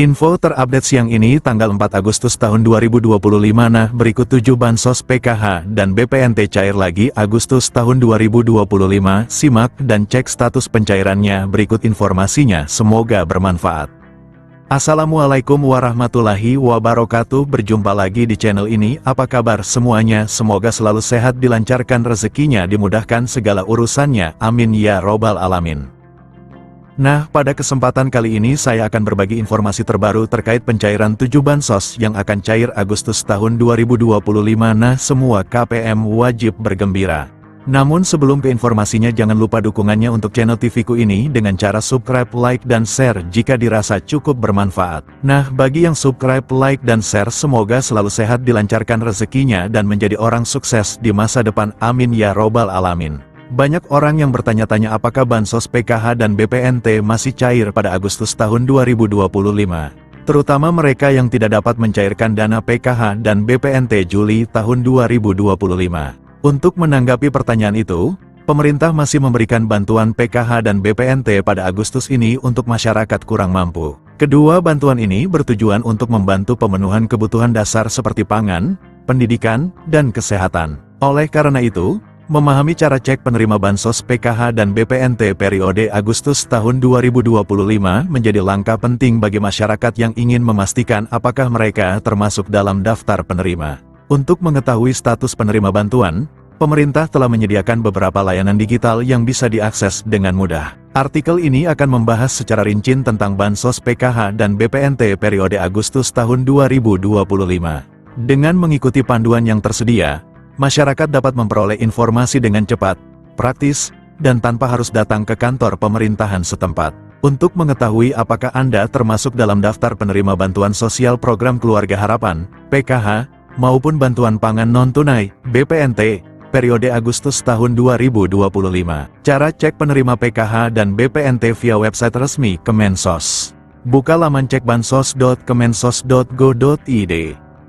Info terupdate siang ini tanggal 4 Agustus tahun 2025. Nah, berikut 7 bansos PKH dan BPNT cair lagi Agustus tahun 2025. Simak dan cek status pencairannya, berikut informasinya, semoga bermanfaat. Assalamualaikum warahmatullahi wabarakatuh. Berjumpa lagi di channel ini. Apa kabar semuanya? Semoga selalu sehat, dilancarkan rezekinya, dimudahkan segala urusannya. Amin ya robbal alamin. Nah, pada kesempatan kali ini saya akan berbagi informasi terbaru terkait pencairan 7 bansos yang akan cair Agustus tahun 2025. Nah, semua KPM wajib bergembira. Namun sebelum ke informasinya, jangan lupa dukungannya untuk channel TV-ku ini dengan cara subscribe, like, dan share jika dirasa cukup bermanfaat. Nah, bagi yang subscribe, like, dan share, semoga selalu sehat, dilancarkan rezekinya, dan menjadi orang sukses di masa depan. Amin ya robbal alamin. Banyak orang yang bertanya-tanya apakah bansos PKH dan BPNT masih cair pada Agustus tahun 2025. Terutama mereka yang tidak dapat mencairkan dana PKH dan BPNT Juli tahun 2025. Untuk menanggapi pertanyaan itu, pemerintah masih memberikan bantuan PKH dan BPNT pada Agustus ini untuk masyarakat kurang mampu. Kedua bantuan ini bertujuan untuk membantu pemenuhan kebutuhan dasar seperti pangan, pendidikan, dan kesehatan. Oleh karena itu, memahami cara cek penerima bansos PKH dan BPNT periode Agustus tahun 2025 menjadi langkah penting bagi masyarakat yang ingin memastikan apakah mereka termasuk dalam daftar penerima. Untuk mengetahui status penerima bantuan, pemerintah telah menyediakan beberapa layanan digital yang bisa diakses dengan mudah. Artikel ini akan membahas secara rinci tentang bansos PKH dan BPNT periode Agustus tahun 2025. Dengan mengikuti panduan yang tersedia, masyarakat dapat memperoleh informasi dengan cepat, praktis, dan tanpa harus datang ke kantor pemerintahan setempat. Untuk mengetahui apakah Anda termasuk dalam daftar penerima bantuan sosial program Keluarga Harapan, PKH, maupun bantuan pangan non-tunai, BPNT, periode Agustus tahun 2025. Cara cek penerima PKH dan BPNT via website resmi Kemensos. Buka laman cekbansos.kemensos.go.id.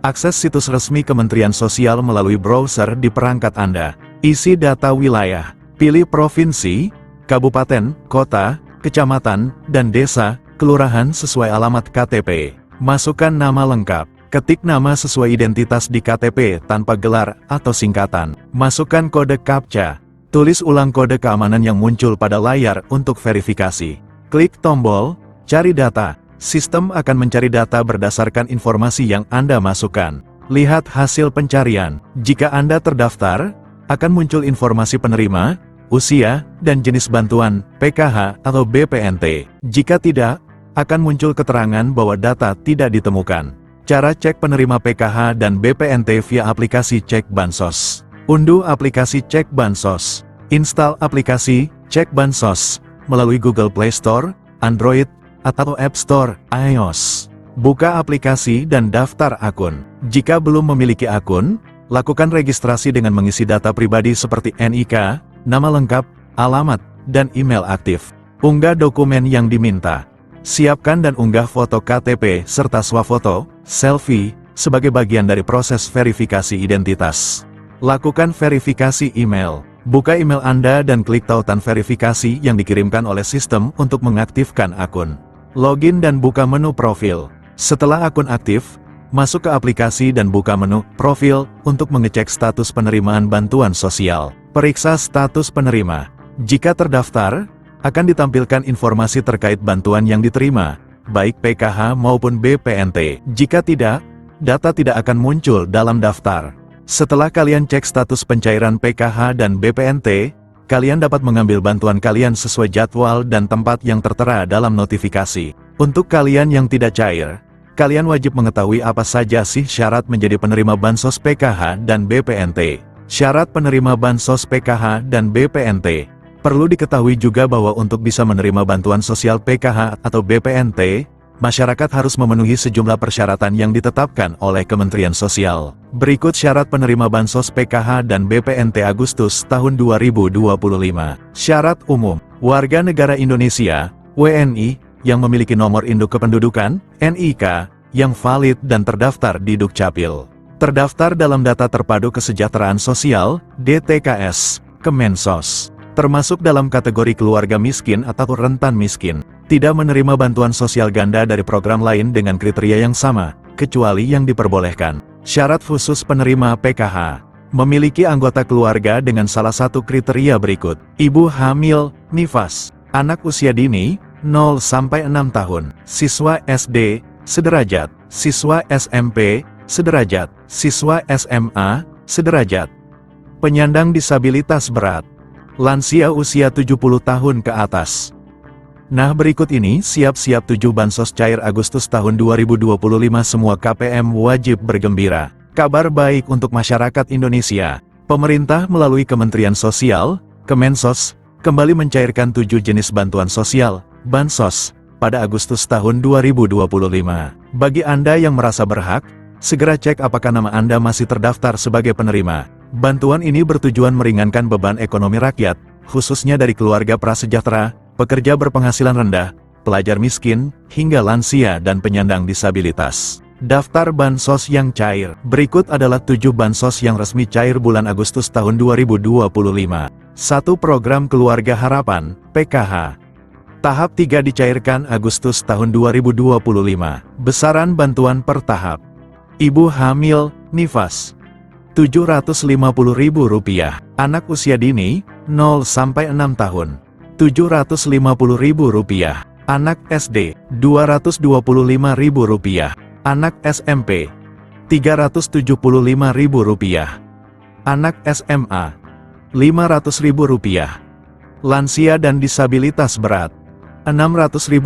Akses situs resmi Kementerian Sosial melalui browser di perangkat Anda. Isi data wilayah. Pilih provinsi, kabupaten, kota, kecamatan, dan desa, kelurahan sesuai alamat KTP. Masukkan nama lengkap. Ketik nama sesuai identitas di KTP tanpa gelar atau singkatan. Masukkan kode CAPTCHA. Tulis ulang kode keamanan yang muncul pada layar untuk verifikasi. Klik tombol Cari Data. Sistem akan mencari data berdasarkan informasi yang Anda masukkan. Lihat hasil pencarian. Jika Anda terdaftar, akan muncul informasi penerima, usia, dan jenis bantuan, PKH atau BPNT. Jika tidak, akan muncul keterangan bahwa data tidak ditemukan. Cara cek penerima PKH dan BPNT via aplikasi Cek Bansos. Unduh aplikasi Cek Bansos. Install aplikasi Cek Bansos melalui Google Play Store, Android, atau App Store, iOS. Buka aplikasi dan daftar akun. Jika belum memiliki akun, lakukan registrasi dengan mengisi data pribadi seperti NIK, nama lengkap, alamat, dan email aktif. Unggah dokumen yang diminta. Siapkan dan unggah foto KTP serta swafoto, selfie, sebagai bagian dari proses verifikasi identitas. Lakukan verifikasi email. Buka email Anda dan klik tautan verifikasi yang dikirimkan oleh sistem untuk mengaktifkan akun. Login dan buka menu profil. Setelah akun aktif, masuk ke aplikasi dan buka menu profil untuk mengecek status penerimaan bantuan sosial. Periksa status penerima. Jika terdaftar, akan ditampilkan informasi terkait bantuan yang diterima, baik PKH maupun BPNT. Jika tidak, data tidak akan muncul dalam daftar. Setelah kalian cek status pencairan PKH dan BPNT, kalian dapat mengambil bantuan kalian sesuai jadwal dan tempat yang tertera dalam notifikasi. Untuk kalian yang tidak cair, kalian wajib mengetahui apa saja sih syarat menjadi penerima bansos PKH dan BPNT. Syarat penerima bansos PKH dan BPNT. Perlu diketahui juga bahwa untuk bisa menerima bantuan sosial PKH atau BPNT, masyarakat harus memenuhi sejumlah persyaratan yang ditetapkan oleh Kementerian Sosial. Berikut syarat penerima bansos PKH dan BPNT Agustus tahun 2025. Syarat umum. Warga negara Indonesia, WNI, yang memiliki nomor induk kependudukan, NIK, yang valid dan terdaftar di Dukcapil. Terdaftar dalam Data Terpadu Kesejahteraan Sosial, DTKS, Kemensos. Termasuk dalam kategori keluarga miskin atau rentan miskin. tidak menerima bantuan sosial ganda dari program lain dengan kriteria yang sama, kecuali yang diperbolehkan. Syarat khusus penerima PKH: memiliki anggota keluarga dengan salah satu kriteria berikut: ibu hamil, nifas, anak usia dini, 0-6 tahun, siswa SD, sederajat, siswa SMP, sederajat, siswa SMA, sederajat, penyandang disabilitas berat, lansia usia 70 tahun ke atas. Nah, berikut ini siap-siap 7 bansos cair Agustus tahun 2025. Semua KPM wajib bergembira. Kabar baik untuk masyarakat Indonesia. Pemerintah melalui Kementerian Sosial, Kemensos, kembali mencairkan 7 jenis bantuan sosial, bansos, pada Agustus tahun 2025. Bagi Anda yang merasa berhak, segera cek apakah nama Anda masih terdaftar sebagai penerima. Bantuan ini bertujuan meringankan beban ekonomi rakyat, khususnya dari keluarga prasejahtera, pekerja berpenghasilan rendah, pelajar miskin, hingga lansia dan penyandang disabilitas. Daftar bansos yang cair. Berikut adalah 7 bansos yang resmi cair bulan Agustus tahun 2025. 1. Program Keluarga Harapan, PKH. Tahap 3 dicairkan Agustus tahun 2025. Besaran bantuan per tahap. Ibu hamil, nifas, Rp750.000. Anak usia dini, 0-6 tahun, Rp750.000. Anak SD, Rp225.000. Anak SMP, Rp375.000. Anak SMA, Rp500.000. Lansia dan disabilitas berat, Rp600.000.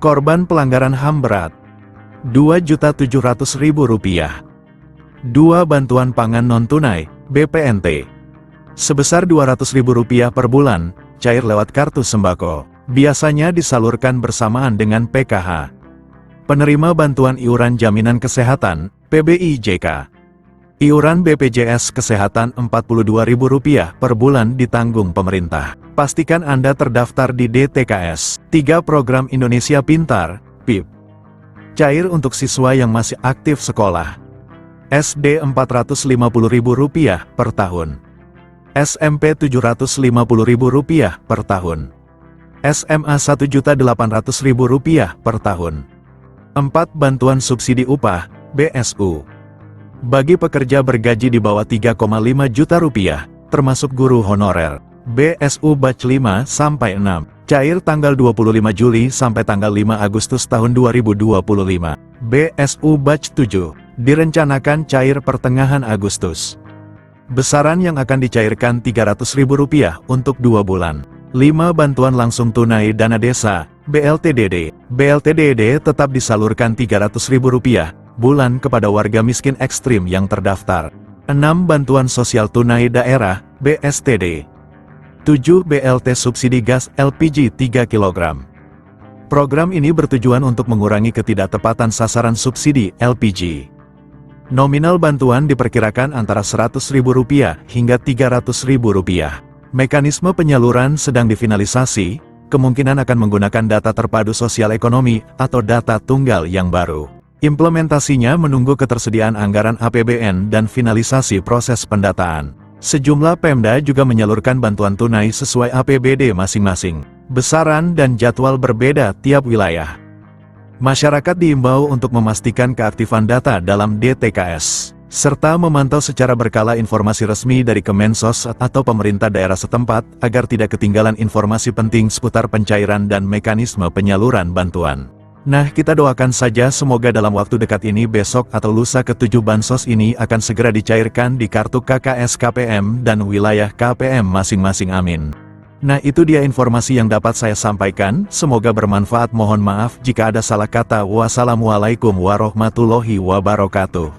Korban pelanggaran HAM berat, Rp2.700.000. 2. Bantuan pangan non-tunai, BPNT, sebesar Rp200.000 per bulan, cair lewat kartu sembako. Biasanya disalurkan bersamaan dengan PKH. Penerima bantuan iuran jaminan kesehatan, PBIJK. Iuran BPJS Kesehatan Rp42.000 per bulan ditanggung pemerintah. Pastikan Anda terdaftar di DTKS. 3. Program Indonesia Pintar, PIP. Cair untuk siswa yang masih aktif sekolah. SD Rp450.000 per tahun. SMP Rp750.000 per tahun. SMA Rp1.800.000 per tahun. 4. Bantuan subsidi upah, BSU. Bagi pekerja bergaji di bawah Rp3,5 juta, termasuk guru honorer. BSU Batch 5-6, cair tanggal 25 Juli sampai tanggal 5 Agustus tahun 2025. BSU Batch 7, direncanakan cair pertengahan Agustus. Besaran yang akan dicairkan Rp300.000 untuk 2 bulan. 5. Bantuan langsung tunai dana desa, BLTDD. BLTDD tetap disalurkan Rp300.000 bulan kepada warga miskin ekstrim yang terdaftar. 6. Bantuan sosial tunai daerah, BSTD. 7. BLT subsidi gas LPG 3 kg. Program ini bertujuan untuk mengurangi ketidaktepatan sasaran subsidi LPG. Nominal bantuan diperkirakan antara Rp100.000 hingga Rp300.000. Mekanisme penyaluran sedang difinalisasi, kemungkinan akan menggunakan data terpadu sosial ekonomi atau data tunggal yang baru. Implementasinya menunggu ketersediaan anggaran APBN dan finalisasi proses pendataan. Sejumlah Pemda juga menyalurkan bantuan tunai sesuai APBD masing-masing. Besaran dan jadwal berbeda tiap wilayah. Masyarakat diimbau untuk memastikan keaktifan data dalam DTKS, serta memantau secara berkala informasi resmi dari Kemensos atau pemerintah daerah setempat, agar tidak ketinggalan informasi penting seputar pencairan dan mekanisme penyaluran bantuan. Nah, kita doakan saja semoga dalam waktu dekat ini, besok atau lusa, ke-7 bansos ini akan segera dicairkan di kartu KKS KPM dan wilayah KPM masing-masing, amin. Nah, itu dia informasi yang dapat saya sampaikan, semoga bermanfaat. Mohon maaf jika ada salah kata. Wassalamualaikum warahmatullahi wabarakatuh.